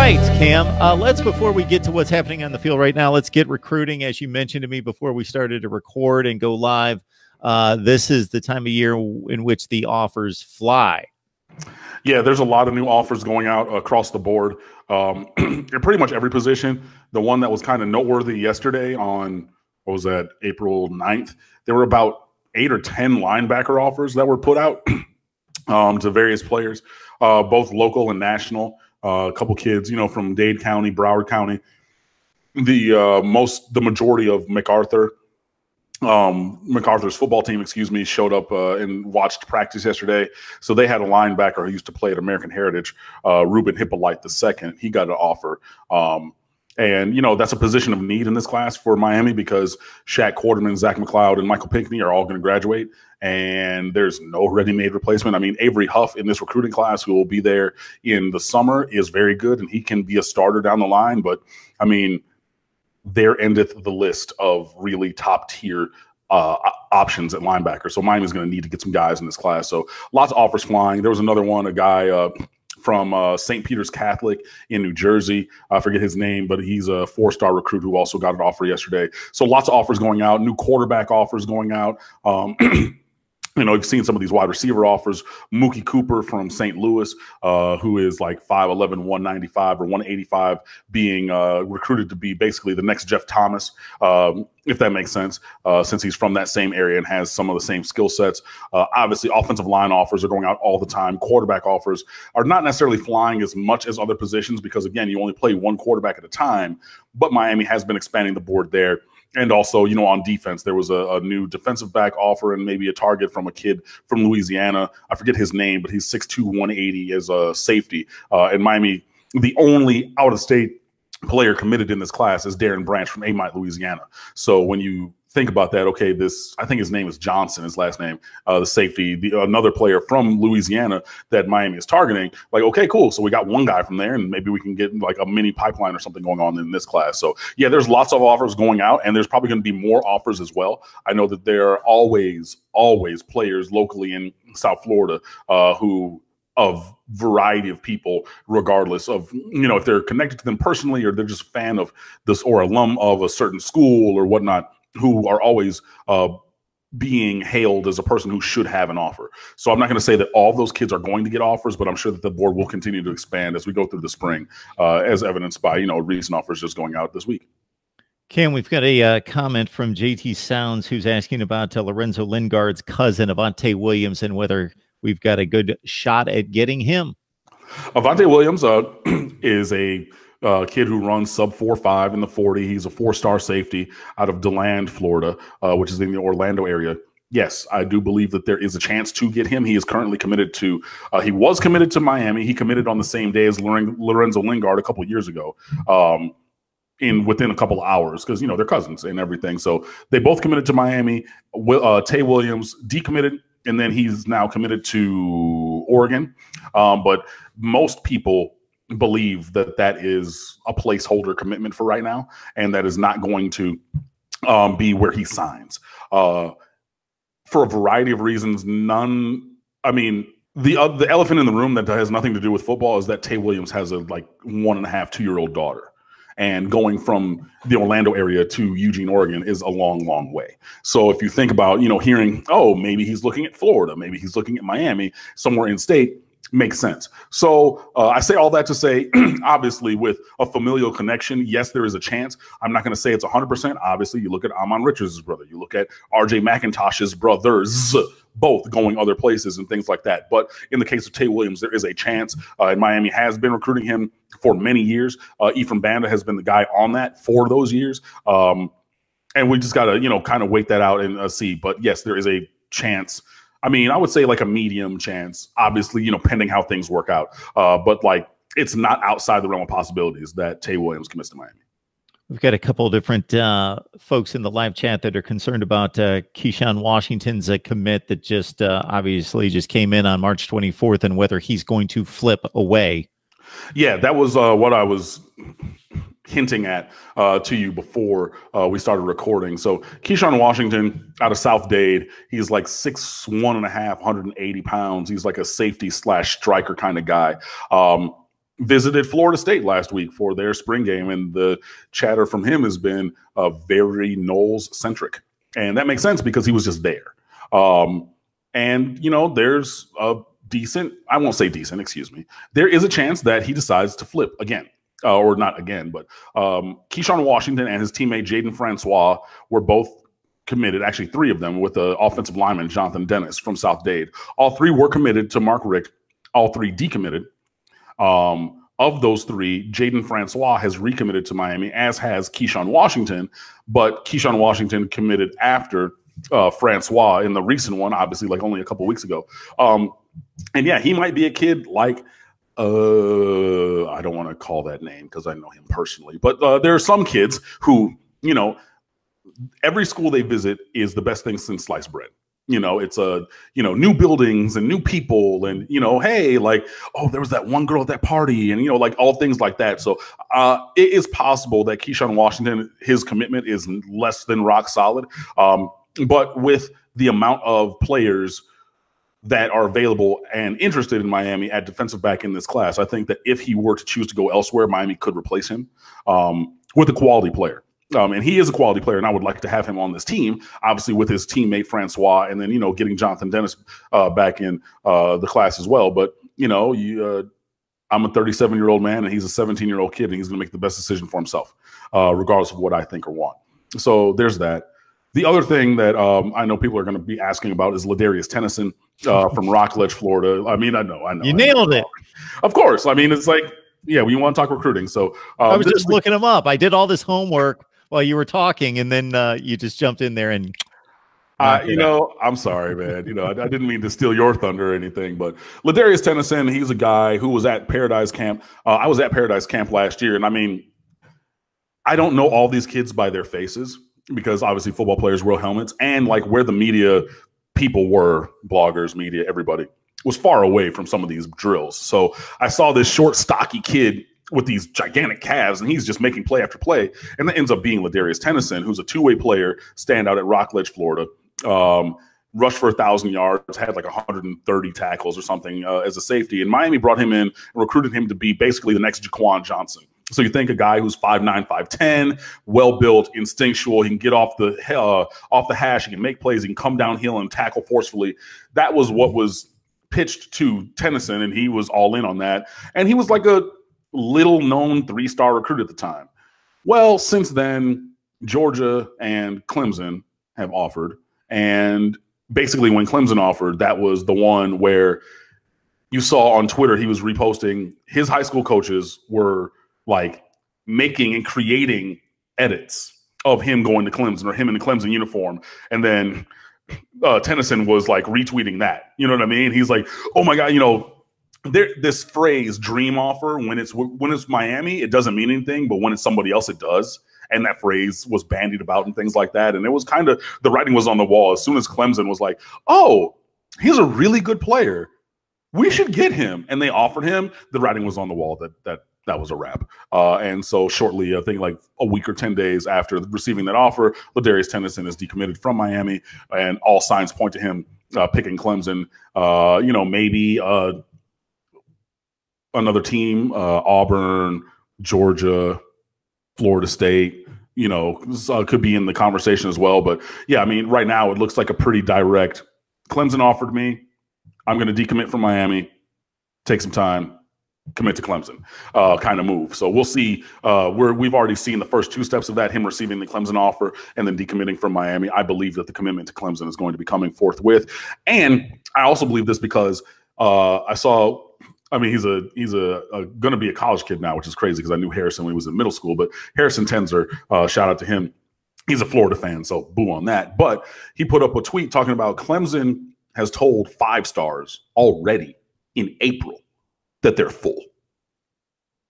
right, Cam. Before we get to what's happening on the field right now, let's get recruiting. As you mentioned to me before we started to record and go live, this is the time of year in which the offers fly. Yeah, there's a lot of new offers going out across the board. In pretty much every position. The one that was kind of noteworthy yesterday on, what was that, April 9th, there were about 8 or 10 linebacker offers that were put out to various players, both local and national. A couple kids, from Dade County, Broward County. The majority of MacArthur's football team, showed up and watched practice yesterday. So they had a linebacker who used to play at American Heritage, Ruben Hippolyte II. He got an offer. And that's a position of need in this class for Miami because Shaq Quarterman, Zach McLeod, and Michael Pinckney are all going to graduate. And there's no ready-made replacement. I mean, Avery Huff in this recruiting class, who will be there in the summer, is very good, and he can be a starter down the line. But, I mean, there endeth the list of really top-tier options at linebacker. So Miami's going to need to get some guys in this class. So lots of offers flying. There was another one, a guy from St. Peter's Catholic in New Jersey. I forget his name, but he's a 4-star recruit who also got an offer yesterday. So lots of offers going out, new quarterback offers going out. You've seen some of these wide receiver offers. Mookie Cooper from St. Louis, who is like 5'11", 195 or 185, being recruited to be basically the next Jeff Thomas, if that makes sense, since he's from that same area and has some of the same skill sets. Obviously, offensive line offers are going out all the time. Quarterback offers are not necessarily flying as much as other positions because, again, you only play one quarterback at a time. But Miami has been expanding the board there. And also, on defense, there was a new defensive back offer and maybe a target from a kid from Louisiana. I forget his name, but he's 6'2", 180 as a safety. In Miami, the only out-of-state player committed in this class is Darren Branch from Amite, Louisiana. So when you think about that, okay, I think his name is Johnson, his last name, the safety, another player from Louisiana that Miami is targeting, like, okay, cool. So we got one guy from there, and maybe we can get like a mini pipeline or something going on in this class. So yeah, there's lots of offers going out, and there's probably going to be more offers as well. I know that there are always players locally in South Florida who of variety of people, regardless of, if they're connected to them personally or they're just a fan of this or alum of a certain school or whatnot, who are always being hailed as a person who should have an offer. So I'm not going to say that all of those kids are going to get offers, but I'm sure that the board will continue to expand as we go through the spring, as evidenced by, recent offers just going out this week. Cam, we've got a comment from JT Sounds who's asking about Lorenzo Lingard's cousin, Avon Williams, and whether we've got a good shot at getting him. Avon Williams is a kid who runs sub 4.5 in the 40. He's a 4-star safety out of DeLand, Florida, which is in the Orlando area. Yes, I do believe that there is a chance to get him. He is currently committed to he was committed to Miami. He committed on the same day as Lorenzo Lingard a couple of years ago, within a couple of hours, because they're cousins and everything. So they both committed to Miami. Tay Williams decommitted, and then he's now committed to Oregon. But most people believe that is a placeholder commitment for right now, and that is not going to be where he signs for a variety of reasons. The elephant in the room that has nothing to do with football is that Tay Williams has a 1.5, 2-year-old daughter, and going from the Orlando area to Eugene, Oregon is a long, long way. So if you think about, hearing, oh, maybe he's looking at Florida, maybe he's looking at Miami, somewhere in state, makes sense. So I say all that to say, obviously, with a familial connection, yes, there is a chance. I'm not going to say it's 100%. Obviously, you look at Amon Richards' brother. You look at R.J. McIntosh's brothers, both going other places and things like that. But in the case of Tay Williams, there is a chance. And Miami has been recruiting him for many years. Ephraim Banda has been the guy on that for those years. And we just got to, kind of wait that out and see. But yes, there is a chance. I would say like a medium chance, obviously, pending how things work out. But it's not outside the realm of possibilities that Tay Williams commits to Miami. We've got a couple of different folks in the live chat that are concerned about Keontra Washington's commit that just obviously just came in on March 24th and whether he's going to flip away. Yeah, that was what I was hinting at to you before we started recording. So Keontra Washington out of South Dade, he's like 6'1.5", 180 pounds. He's like a safety / striker kind of guy. visited Florida State last week for their spring game, and the chatter from him has been very Knowles-centric. And that makes sense because he was just there. And, you know, there's a decent, I won't say decent, excuse me. There is a chance that he decides to flip again. Or not again, but Keontra Washington and his teammate Jaden Francois were both committed, actually 3 of them, with the offensive lineman Jonathan Dennis from South Dade. All 3 were committed to Mark Richt. All 3 decommitted. Of those 3, Jaden Francois has recommitted to Miami, as has Keontra Washington, but Keontra Washington committed after Francois in the recent one, obviously, like only a couple weeks ago. And yeah, he might be a kid like, I don't want to call that name because I know him personally, but there are some kids who, you know, every school they visit is the best thing since sliced bread. You know, it's new buildings and new people and, you know, hey, like, oh, there was that one girl at that party and, you know, like all things like that. So it is possible that Keontra Washington, his commitment is less than rock solid. But with the amount of players that are available and interested in Miami at defensive back in this class, I think that if he were to choose to go elsewhere, Miami could replace him with a quality player. And he is a quality player, and I would like to have him on this team, obviously with his teammate Francois, and then, you know, getting Jonathan Dennis back in the class as well. But, you know, I'm a 37-year-old man, and he's a 17-year-old kid, and he's going to make the best decision for himself, regardless of what I think or want. So there's that. The other thing that I know people are going to be asking about is Larius Tennyson from Rockledge, Florida. I mean, I know. You nailed it. Of course. I mean, it's like, yeah, we want to talk recruiting. So I was just looking him up. I did all this homework while you were talking, and then you just jumped in there and you know, I'm sorry, man. You know, I didn't mean to steal your thunder or anything, but Larius Tennyson, he's a guy who was at Paradise Camp. I was at Paradise Camp last year, and I mean, I don't know all these kids by their faces because obviously football players wear helmets, and like where the media people were, bloggers, media, everybody was far away from some of these drills. So I saw this short, stocky kid with these gigantic calves, and he's just making play after play. And that ends up being Larius Tennyson, who's a 2-way player, standout at Rockledge, Florida. Rushed for 1,000 yards, had like 130 tackles or something as a safety. And Miami brought him in and recruited him to be basically the next Jaquan Johnson. So you think a guy who's 5'9", 5'10", well-built, instinctual, he can get off the hash, he can make plays, he can come downhill and tackle forcefully. That was what was pitched to Tennyson, and he was all in on that. And he was like a little-known 3-star recruit at the time. Well, since then, Georgia and Clemson have offered. And basically when Clemson offered, that was the one where you saw on Twitter he was reposting. His high school coaches were like making and creating edits of him going to Clemson or him in the Clemson uniform. And then Tennyson was like retweeting that. You know what I mean? He's like, oh my God, you know, this phrase dream offer, when it's Miami, it doesn't mean anything, but when it's somebody else, it does. And that phrase was bandied about and things like that. And it was kind of, the writing was on the wall as soon as Clemson was like, oh, he's a really good player, we should get him. And they offered him. The writing was on the wall that was a wrap. And so shortly, I think like a week or 10 days after receiving that offer, Larius Tennyson is decommitted from Miami, and all signs point to him picking Clemson. You know, maybe another team, Auburn, Georgia, Florida State, you know, could be in the conversation as well. But yeah, I mean, right now it looks like a pretty direct, Clemson offered me, I'm going to decommit from Miami, take some time, commit to Clemson kind of move. So we'll see. We've already seen the first 2 steps of that, him receiving the Clemson offer and then decommitting from Miami. I believe that the commitment to Clemson is going to be coming forthwith. And I also believe this because I saw, I mean, he's going to be a college kid now, which is crazy because I knew Harrison when he was in middle school. But Harrison Tenzer, shout out to him. He's a Florida fan, so boo on that. But he put up a tweet talking about Clemson has told 5 stars already in April that they're full.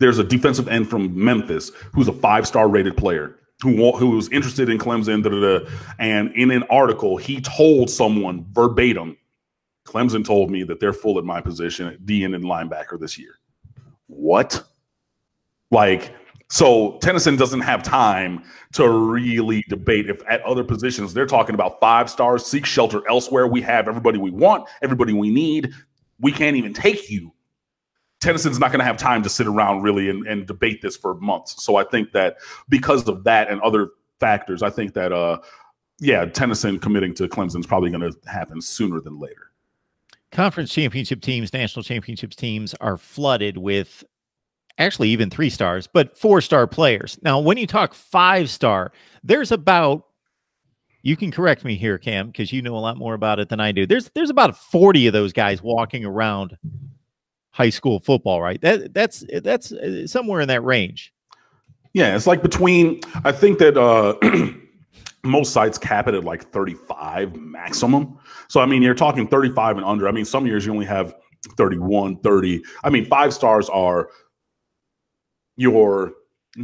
There's a defensive end from Memphis who's a 5-star rated player who's interested in Clemson. And in an article, he told someone verbatim, Clemson told me that they're full at my position at DN and linebacker this year. What? Like, so Tennyson doesn't have time to really debate if at other positions they're talking about 5 stars, seek shelter elsewhere. We have everybody we want, everybody we need. We can't even take you. Tennyson's not going to have time to sit around really and debate this for months. So I think that because of that and other factors, I think that, yeah, Tennyson committing to Clemson is probably going to happen sooner than later. Conference championship teams, national championships teams are flooded with actually even 3 stars, but 4-star players. Now, when you talk 5-star, there's about, you can correct me here, Cam, because you know a lot more about it than I do. There's about 40 of those guys walking around high school football, right? That's somewhere in that range. Yeah, it's like between, I think that most sites cap it at like 35 maximum. So, I mean, you're talking 35 and under. I mean, some years you only have 31, 30. I mean, 5 stars are your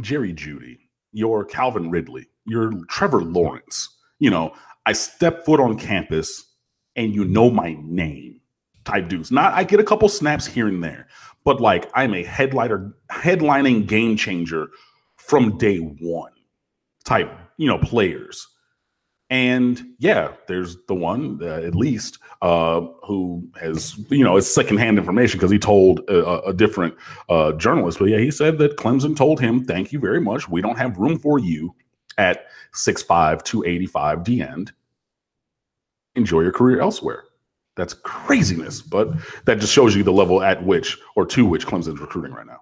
Jerry Jeudy, your Calvin Ridley, your Trevor Lawrence. You know, I step foot on campus and you know my name type dudes. Not, I get a couple snaps here and there, but like I'm a headlining game changer from day one type, you know, players. And yeah, there's the one at least who has, you know, it's secondhand information because he told a different journalist. But yeah, he said that Clemson told him, "Thank you very much. We don't have room for you at 6'5", 285 D end. Enjoy your career elsewhere." That's craziness, but that just shows you the level at which or to which Clemson's recruiting right now.